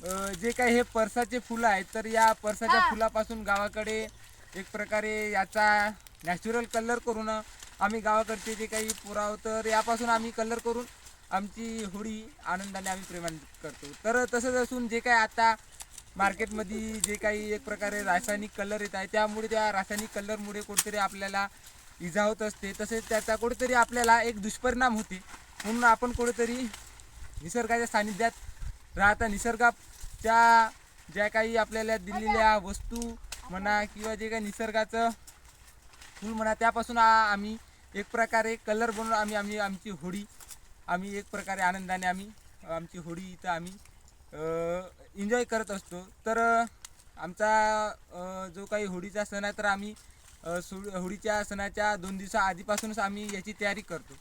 जे काही हे परसाचे फुलं आहेत, तर या परसाच्या फुलापासून गावाकडे एक प्रकारे याचा नॅचरल कलर करून आम्ही गावाकडचे जे काही पुराव, तर यापासून आम्ही कलर करून आमची होळी आनंदाने आम्ही प्रेमाने करतो. तर तसंच असून जे काही आता मार्केटमध्ये जे काही एक प्रकारे रासायनिक कलर येत आहे, त्यामुळे त्या रासायनिक कलरमुळे कुठेतरी आपल्याला इजा होत असते, तसेच त्याचा कुठेतरी आपल्याला एक दुष्परिणाम होते. म्हणून आपण कुठेतरी निसर्गाच्या सानिध्यात राहता निसर्गाच्या ज्या काही आपल्याला दिलेल्या वस्तू म्हणा किंवा जे काही निसर्गाचं फूल म्हणा, त्यापासून आम्ही एक प्रकारे कलर बनवून आम्ही आम्ही आमची होळी आम्ही एक प्रकारे आनंदाने आम्ही आमची होळी इथं आम्ही एन्जॉय करत असतो. तर आमचा जो काही होळीचा सण आहे, तर आम्ही होळीच्या सणाच्या 2 दिवसा आधीपासूनच आम्ही याची तयारी करतो.